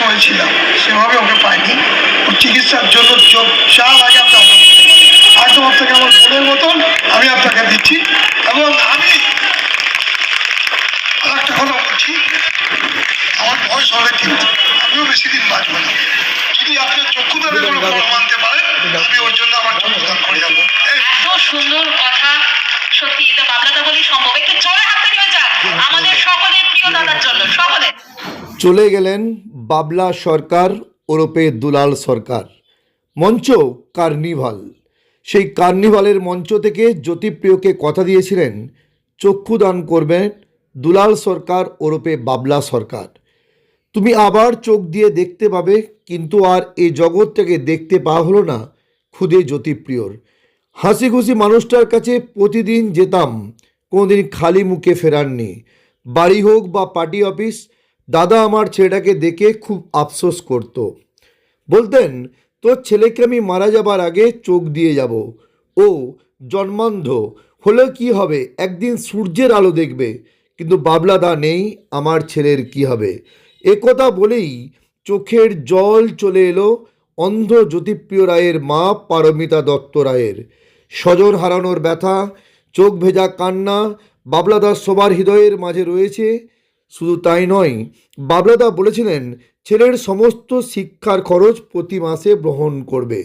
সময় ছিলাম সেভাবে ওকে পাইনি। ওর চিকিৎসার জন্য চোখ যা লাগে আপনি একদম আপনাকে আমার বোনের মতন আমি আপনাকে দিচ্ছি। এবং আমি একটা কথা বলছি, আমার বয়স হবে কিন্তু আমিও বেশি দিন বাঁচবো না। যদি আপনি চক্ষুদানের কোনো ফল মানতে পারেন আমি ওর জন্য আমার চক্ষুদান করে যাবো। এত সুন্দর কথা, সত্যি এটা বাবলাদা বলেই সম্ভব। একটু জোরে হাততালি হয়ে যাক আমাদের সকলের প্রিয় দাদার জন্য, সকলে। চলে গেলেন বাবলা সরকার ওরফে দুলাল সরকার। মঞ্চ কার্নিভাল। সেই কার্নিভালের মঞ্চ থেকে জ্যোতিপ্রিয়কে কথা দিয়েছিলেন চক্ষুদান করবেন দুলাল সরকার ওরফে বাবলা সরকার। তুমি আবার চোখ দিয়ে দেখতে পাবে, কিন্তু আর এই জগৎটাকে দেখতে পাওয়া হলো না খুদে জ্যোতিপ্রিয়র। হাসি খুশি মানুষটার কাছে প্রতিদিন যেতাম, কোনোদিন খালি মুখে ফেরাননি। বাড়ি হোক বা পার্টি অফিস, দাদা আমার ছেলেটাকে দেখে খুব আফসোস করত। বলতেন, তোর ছেলেকে আমি মারা যাবার আগে চোখ দিয়ে যাব। ও জন্মান্ধ হলেও কি হবে, একদিন সূর্যের আলো দেখবে। কিন্তু বাবলাদা নেই, আমার ছেলের কি হবে? একথা বলেই চোখের জল চলে এলো অন্ধ জ্যোতিপ্রিয় রায়ের মা পারমিতা দত্ত রায়ের। স্বজন হারানোর ব্যথা, চোখ ভেজা কান্না বাবলাদার সবার হৃদয়ের মাঝে রয়েছে। শুধু তাই নয়, বাবলাদা বলেছিলেন ছেলের সমস্ত শিক্ষার খরচ প্রতি মাসে বহন করবে।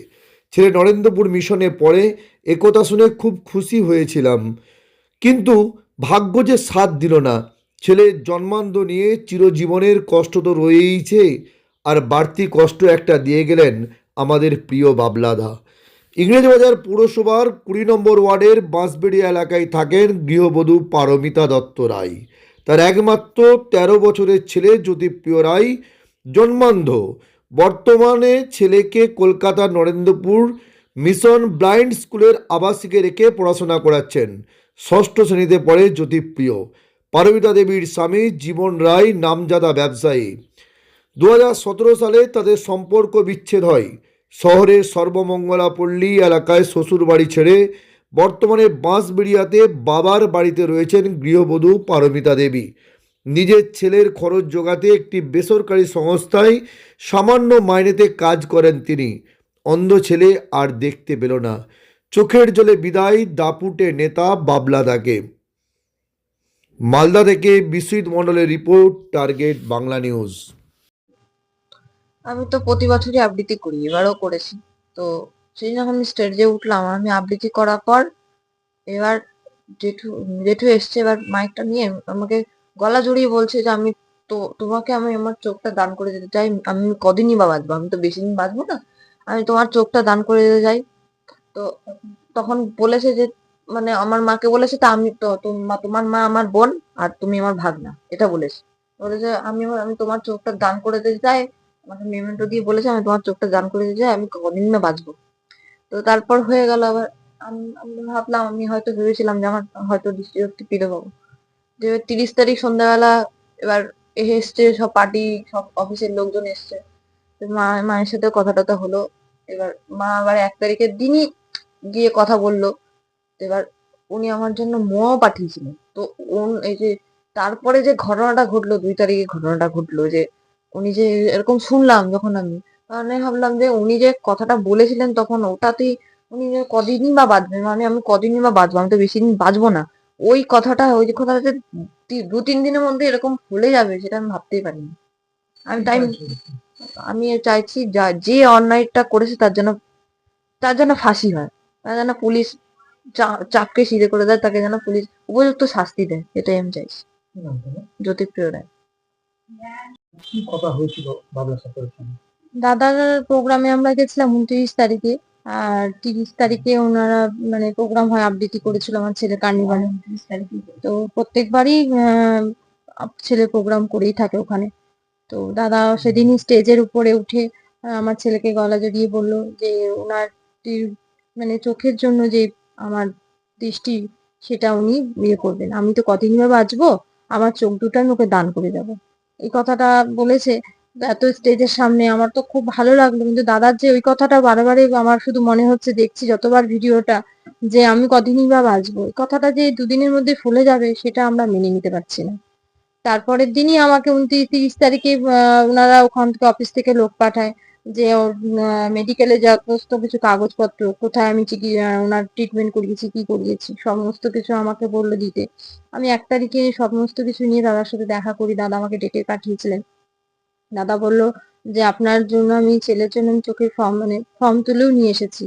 ছেলে নরেন্দ্রপুর মিশনে পড়ে, একথা শুনে খুব খুশি হয়েছিলাম। কিন্তু ভাগ্য যে সাথ দিল না। ছেলের জন্মান্ধ নিয়ে চিরজীবনের কষ্ট তো রয়েইছে, আর বাড়তি কষ্ট একটা দিয়ে গেলেন আমাদের প্রিয় বাবলাদা। ইংরেজবাজার পুরসভার 20 নম্বর ওয়ার্ডের বাঁশবেড়িয়া এলাকায় থাকেন গৃহবধূ পারমিতা দত্ত রায়। তার একমাত্র 13 বছরের ছেলে জ্যোতিপ্রিয় রায় জন্মান্ধ। বর্তমানে ছেলেকে কলকাতার নরেন্দ্রপুর মিশন ব্লাইন্ড স্কুলের আবাসিকে রেখে পড়াশোনা করাচ্ছেন। 6ষ্ঠ শ্রেণীতে পড়ে জ্যোতিপ্রিয়। পারমিতা দেবীর স্বামী জীবন রায় নামজাদা ব্যবসায়ী। 2017 সালে তাদের সম্পর্ক বিচ্ছেদ হয়। শহরের সর্বমঙ্গলা পল্লী এলাকায় শ্বশুর বাড়ি ছেড়ে বর্তমানে বাঁশবেড়িয়াতে বাবার বাড়িতে রয়েছেন গৃহবধূ পারমিতা দেবী। নিজের ছেলের খরচ জোগাতে একটি বেসরকারি সংস্থায় সামান্য মাইনেতে কাজ করেন তিনি। অন্ধ ছেলে আর দেখতে পেল না। চোখের জলে বিদায় দাপুটে নেতা বাবলাদাকে। মালদা থেকে বিশ্বজিৎ মণ্ডলের রিপোর্ট, টার্গেট বাংলা নিউজ। আমি তো প্রতি বছরই আবৃত্তি করি, এবারও করেছি। তো সেই যখন আমি স্টেজে উঠলাম, আমি আবৃত্তি করার পর এবার জেঠু জেঠু এসছে, এবার মাইকটা নিয়ে আমাকে গলা জড়িয়ে বলছে যে আমি তো তোমাকে আমি আমার চোখটা দান করে দিতে চাই। আমি কদিনই বা বাঁচবো, আমি তো বেশি দিন বাঁচবো না, আমি তোমার চোখটা দান করে দিতে চাই। তো তখন বলেছে যে, মানে আমার মাকে বলেছে, তা আমি তো তোমার মা আমার বোন আর তুমি আমার ভাগনা, এটা বলেছে। বলেছে আমি তোমার চোখটা দান করে দিতে চাই, আমাকে মেমেন্টো দিয়ে বলেছে আমি তোমার চোখটা দান করে দিতে চাই, আমি কদিন না বাঁচবো। তো তারপর হয়ে গেল। আবার আমি ভাবলাম, আমি হয়তো ভেবেছিলাম যে আমার হয়তো দৃষ্টিশক্তি ফিরে পাবো। যে 30 তারিখ সন্ধ্যাবেলা এবার এসছে সব পার্টি, সব অফিসের লোকজন এসছে। তো মায়ের সাথে কথা টথা হলো। এবার মা আবার 1 তারিখের দিনই গিয়ে কথা বললো। এবার উনি আমার জন্য মোয়াও পাঠিয়েছিলেন। তো এই যে তারপরে যে ঘটনাটা ঘটলো, 2 তারিখে ঘটনাটা ঘটলো, যে উনি যে এরকম শুনলাম যখন আমি, মানে ভাবলাম যে উনি যে কথাটা বলেছিলেন তখন, ওটাতেই উনি যে কদিনই বা বাঁচবেন, মানে আমি কদিনই বা বাঁচবো, আমি তো বেশি দিন বাঁচবো না। ওই কথাটা, ওই যে কথাটা যে 2-3 দিনের মধ্যে এরকম ভুলে যাবে, সেটা আমি ভাবতেই পারিনি। আমি চাইছি যে অন্যায়টা করেছে তার জন্য ফাঁসি হয়, তার জন্য পুলিশ চাপকে সিধে করে দেয়, তাকে যেন পুলিশ উপযুক্ত শাস্তি দেয়, এটাই আমি চাইছি। জ্যোতিপ্রিয় রায়। কি কথা হয়েছিল বাবলা সরকারের সঙ্গে? দাদার প্রোগ্রামে আমরা গেছিলাম 29 তারিখে, আর 30 তারিখে ওনারা মানে প্রোগ্রাম হয়, আবৃত্তি করেছিল আমার ছেলে কার্নিভালে। তো প্রত্যেকবারই ছেলে প্রোগ্রাম করেই থাকে ওখানে। তো দাদা সেদিনই স্টেজের উপরে উঠে আমার ছেলেকে গলা জড়িয়ে বলল যে ওনার মানে চোখের জন্য যে আমার দৃষ্টি, সেটা উনি ইয়ে করবেন, আমি তো কদিনই বা বাঁচবো, আমার চোখ দুটো আমি ওকে দান করে যাবো। এই কথাটা বলেছে এত স্টেজের সামনে, আমার তো খুব ভালো লাগলো। কিন্তু দাদার যে ওই কথাটা বারবারই আমার শুধু মনে হচ্ছে, দেখছি যতবার ভিডিওটা, যে আমি কদিনই বা বাঁচবো, এই কথাটা যে 2 দিনের মধ্যে ভুলে যাবে, সেটা আমরা মেনে নিতে পারছি না। তারপরের দিনই আমাকে 29-30 তারিখে ওনারা ওখান থেকে অফিস থেকে লোক পাঠায় যে ওর মেডিকেলে সমস্ত কিছু কাগজপত্র কোথায় আমি ওনার ট্রিটমেন্ট করিয়েছি কি করিয়েছি সমস্ত কিছু আমাকে বললো দিতে। আমি 1 তারিখে সমস্ত কিছু নিয়ে দাদার সাথে দেখা করি, দাদা আমাকে ডেটে পাঠিয়েছিলেন। দাদা বলল যে আপনার জন্য আমি ছেলের জন্য আমি চোখের ফর্ম তুলেও নিয়ে এসেছি।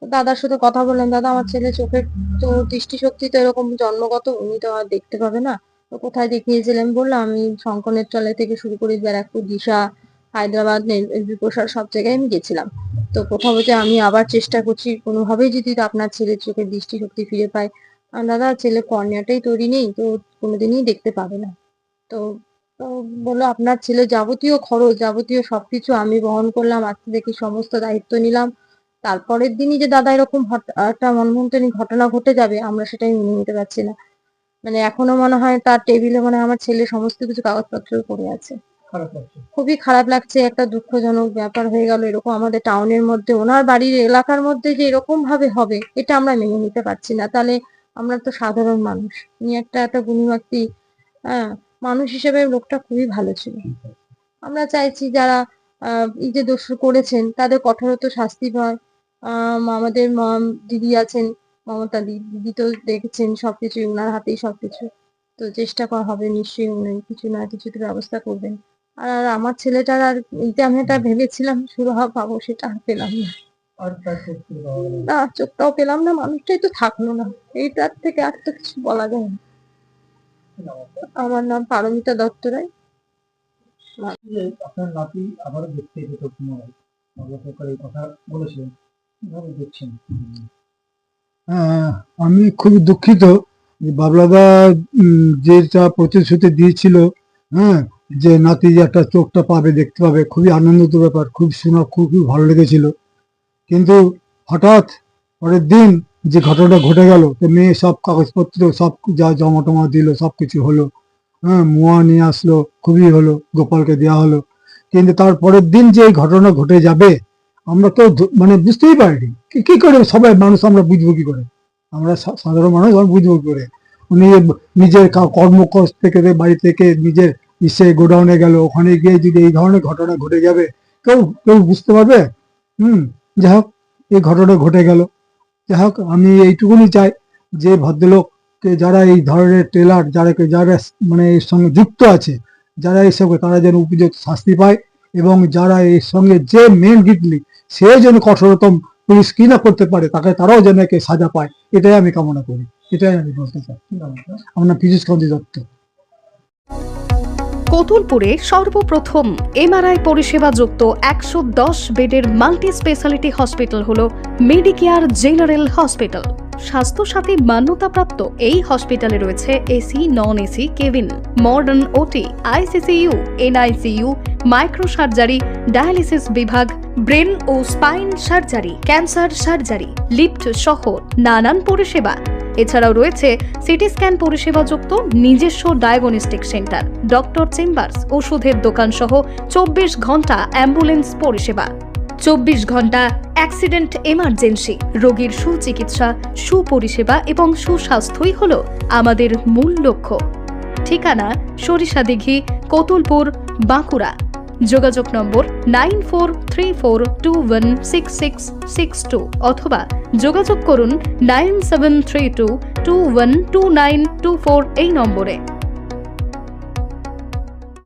তো দাদার সাথে কথা বললাম, দাদা আমার ছেলে চোখের তো দৃষ্টিশক্তি তো এরকম জন্মগত, উনি তো আর দেখতে পাবে না, তো কোথায় দেখিয়েছিলেন বললাম আমি শঙ্করের তলে থেকে শুরু করে ব্যারাকপুর, দিশা, হায়দ্রাবাদ, প্রসাদ সব জায়গায় আমি গেছিলাম। তো কোথাও যে আমি আবার চেষ্টা করছি কোনোভাবেই যদি আপনার ছেলের চোখের দৃষ্টিশক্তি ফিরে পায়। দাদা ছেলে কর্নিয়াটাই তৈরি নেই, তো কোনোদিনই দেখতে পাবে না। তো তো বললো আপনার ছেলে যাবতীয় খরচ যাবতীয় সবকিছু আমি বহন করলাম, আজকে দেখি সমস্ত দায়িত্ব নিলাম। তারপরের দিনই যে দাদা এরকম একটা মর্মান্তিক ঘটনা ঘটে যাবে আমরা সেটাই মেনে নিতে পারছি না। মানে এখনো মনে হয় তার টেবিলে মানে আমার ছেলে সমস্ত কিছু কাগজপত্র পড়ে আছে। খুবই খারাপ লাগছে, একটা দুঃখজনক ব্যাপার হয়ে গেল এরকম আমাদের টাউনের মধ্যে, ওনার বাড়ির এলাকার মধ্যে যে এরকম ভাবে হবে এটা আমরা মেনে নিতে পারছি না। তাহলে আমরা তো সাধারণ মানুষ, উনি একটা গুণী ব্যক্তি, মানুষ হিসেবে লোকটা খুবই ভালো ছিল। আমরা চাইছি যারা এই যে দোষ করেছেন তাদের কঠোরতম শাস্তি পায়। আমাদের দিদি আছেন, মমতা দিদি তো দেখেছেন সবকিছু ওনার হাতেই সবকিছু, তো চেষ্টা করা হবে নিশ্চয়ই উনি কিছু না কিছু তো ব্যবস্থা করবেন। আর আমার ছেলেটার আর এইটা আমি এটা ভেবেছিলাম সুরাহা পাবো, সেটা আর পেলাম না। না চোখটাও পেলাম না, মানুষটাই তো থাকলো না, এইটার থেকে আর তো কিছু বলা যায় না। আমার নাম পারমিতা দত্ত রায়। আপনার নাতি আবারও দেখতে যেত পুনরায় সরকার এই কথা বলেছিলেন, কিভাবে দেখছেন? আমি খুবই দুঃখিত যে বাবলাদা যেটা প্রতিশ্রুতি দিয়েছিল, যে নাতি যে একটা চোখটা পাবে, দেখতে পাবে, খুবই আনন্দিত ব্যাপার, খুব শোনা খুবই ভালো লেগেছিল। কিন্তু হঠাৎ পরের দিন যে ঘটনাটা ঘটে গেল, তো মেয়ে সব কাগজপত্র সব যা জমা টমা দিল, সব কিছু হলো, মোয়া নিয়ে আসলো, খুবই হলো, গোপালকে দেওয়া হলো। কিন্তু তারপরের দিন যে এই ঘটনা ঘটে যাবে আমরা তো মানে বুঝতেই পারিনি। কি করে সবাই মানুষ আমরা বুঝবো কি করে, আমরা সাধারণ মানুষ আমরা বুঝবো কি করে? উনি নিজের কর্মকর্ষ থেকে বাড়ি থেকে নিজের গোডাউনে গেল, ওখানে গিয়ে যদি এই ধরনের ঘটনা ঘটে যাবে কেউ কেউ বুঝতে পারবে? যাই হোক এই ঘটনা ঘটে গেল। যাই হোক আমি এইটুকুনি চাই যে ভদ্রলোককে যারা এই ধরনের ট্রেলার যারা মানে এর সঙ্গে যুক্ত আছে, যারা এর সঙ্গে তারা যেন উপযুক্ত শাস্তি পায়, এবং যারা এর সঙ্গে যে মেন গিটলি সে যেন কঠোরতম পুলিশ কি না করতে পারে তাকে তারাও যেন একে সাজা পায়, এটাই আমি কামনা করি, এটাই আমি বলতে চাই। আমার নাম পীযূষকান্তি দত্ত। কতুলপুরে সর্বপ্রথম এমআরআই পরিষেবা যুক্ত 110 বেডের মাল্টি স্পেশালিটি হসপিটাল হল মেডিকেয়ার জেনারেল হসপিটাল। স্বাস্থ্যসাথী মান্যতাপ্রাপ্ত এই হসপিটালে রয়েছে AC, non AC cabin, modern OT, ICCU, NICU, micro surgery, dialysis বিভাগ, ব্রেন ও spine surgery, cancer surgery, lift সহ নানান পরিষেবা। এছাড়াও রয়েছে সিটি স্ক্যান পরিষেবা যুক্ত নিজস্ব ডায়াগনস্টিক সেন্টার, ডক্টর চেম্বার্স, ওষুধের দোকান সহ 24 ঘন্টা অ্যাম্বুলেন্স পরিষেবা, 24 ঘন্টা অ্যাক্সিডেন্ট এমার্জেন্সি। রোগীর সুচিকিৎসা, সুপরিষেবা এবং সুস্বাস্থ্যই হল আমাদের মূল লক্ষ্য। ঠিকানা সরিষাদিঘি, কতুলপুর, বাঁকুড়া। যোগাযোগ নম্বর 9434216662 অথবা যোগাযোগ করুন 9732212924 এই নম্বরে।